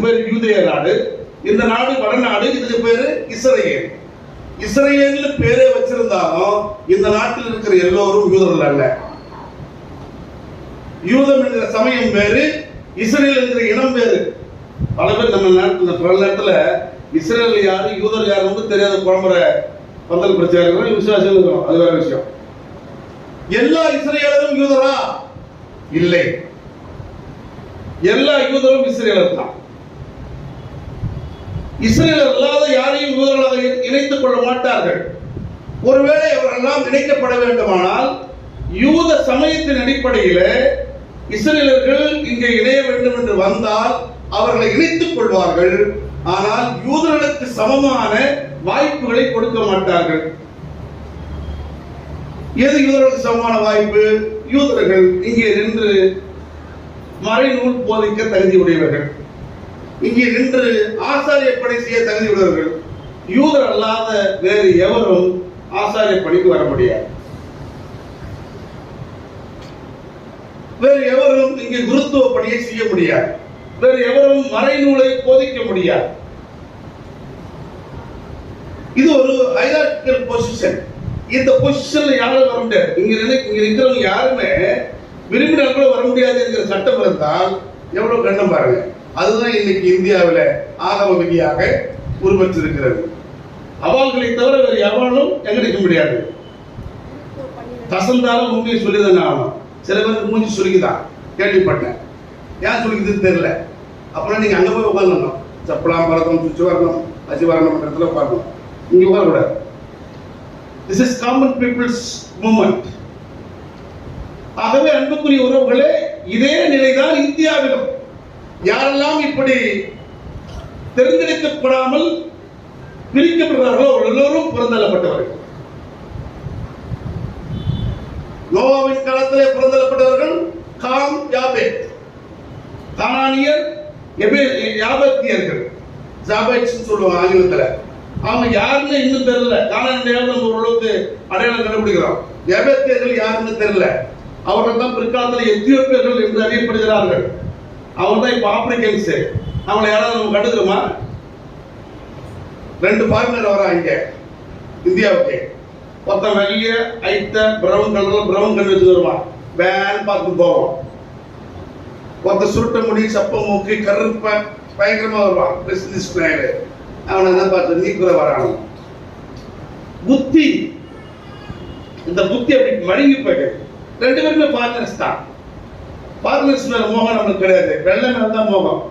பேர் யூதேய நாடு, இந்த நாடு வடநாடு, இதுக்கு பேரு இஸ்ரேல். இஸ்ரேல் பேரே வச்சிருந்தாலும் இந்த நாட்டில் இருக்கிற எல்லோரும் யூதர்கள் அல்ல. யூதம் என்கிற சமயம் வேறு, இஸ்ரேல் என்கிற இனம் வேறு. பல பேர் நம்ம நாட்டில் பல நேரத்தில் இஸ்ரேல் யாரு யூதர் யாருன்னு தெரியாத குழம்புற பந்தல் பிரச்சாரங்கள் விசுவாசம் இருக்கிறோம், அது வேற விஷயம். எல்லா இஸ்ரேலரும் யூதரா? இல்லை, எல்லா யூதரும் இஸ்ரேலர் தான். இஸ்ரேலர் அல்லாத யாரையும் யூதர்களாக இணைத்துக் கொள்ள மாட்டார்கள். ஒருவேளை அவர்களெல்லாம் இணைக்கப்பட வேண்டுமானால் யூத சமயத்தின் அடிப்படையில் இஸ்ரேலர்கள் இங்கே இணைய வேண்டும் என்று வந்தால் அவர்களை இணைத்துக் கொள்வார்கள். ஆனால் யூதர்களுக்கு சமமான வாய்ப்புகளை கொடுக்க மாட்டார்கள். எது யூதர்களுக்கு சமமான வாய்ப்பு? யூதர்கள் இங்கே நின்று மறைநூல் போதிக்க தகுதி உடையவர்கள், இங்கே நின்று ஆசாரிய பணி செய்ய தகுதி உடையவர்கள். யூதர் அல்லாத வேறு எவரும் ஆசாரிய பணிக்கு வர முடியாது. வேறு எவரும் இங்கே குருத்துவ பணியை செய்ய முடியாது. வேறு எவரும் மறைநூலை போதிக்க முடியாது. இது ஒரு ஹைரார்க்கிக்கல் பொசிஷன். இந்த பொசிஷன்ல யாரும் வர முடியாது. இங்க இருக்கிறவங்க யாருமே விரும்பினால் கூட வர முடியாது என்கிற சட்டம் இருந்தால் எவ்வளவு கண்டம் பாருங்க. அதுதான் இன்னைக்கு இந்தியாவில் ஆகம விதியாக உருவற்றிருக்கிறது. அவால்களை தவிர வேறு எவனும் எங்கடிக்க முடியாது. கசந்தாலும் உண்மையை சொல்லிதானே ஆகணும். சில பேருக்கு மூஞ்சி சுருக்கிதான் கேள்விப்பட்டேன். ஏன் சுருக்குதுன்னு தெரியல. அப்புறம் நீங்க அங்க போய் உட்காரணும். சப்பலாம் பரதம் சுச்சு வரணும், அச்சு வரணும் இடத்துல உட்காரணும். இங்க உட்காரக்கூடாது. This is common people's movement. ஆகவே அன்புக்குரிய உறவுகளே, இதே நிலைதான் இந்தியாவிலும். யாரெல்லாம் இப்படி தேர்ந்தெடுக்கப்படாமல் பிரிக்கப்படுகிறார்களோ எல்லோரும் புறந்தள்ளப்பட்டவர்கள். நோவாவின் காலத்திலே புறந்தள்ளப்பட்டவர்கள் காம், யாபேத். கானானியர், யாபேத்தியர்கள், ஜாபைட்ஸ் சொல்லுவாங்க ஆங்கிலத்துல. அவங்க யாருன்னு இன்னும் தெரியல. கானானியர் நம்ம ஓரளவுக்கு அடையாளம் கண்டுபிடிக்கிறோம். யாபேத்தியர்கள் யாருன்னு தெரியல. அவர்கள் தான் பிற்காலத்தில் எத்தியோப்பியர்கள் என்று அறியப்படுகிறார்கள். அவங்க தான் இப்ப ஆப்பிரிக்கன்ஸ். அவங்களை யாராவது நம்ம கண்டுக்கிறோமா? 2 ஃபாரினர் வராங்க இந்தியாவுக்கு. ஒருத்தன் வெளிய ஐட்ட பிரவுன் கண்ணு வச்சு வருவான், வேன் பார்த்து போவோம். ஒருத்தர் சுருட்ட முடி, சப்ப மூக்கு, கருப்ப பயங்கரமா வருவான், பிசினஸ் மேன். அவனை என்ன பார்த்து நீ கூட வரானு. புத்தி, இந்த புத்தி அப்படி மழுங்கி போயிட்டு 2 பேருமே பார்ட்னர்ஸ் தான். பார்ட்னர்ஸ் மேல மோகம் நமக்கு கிடையாது. வெள்ளை மேல தான் மோகம்.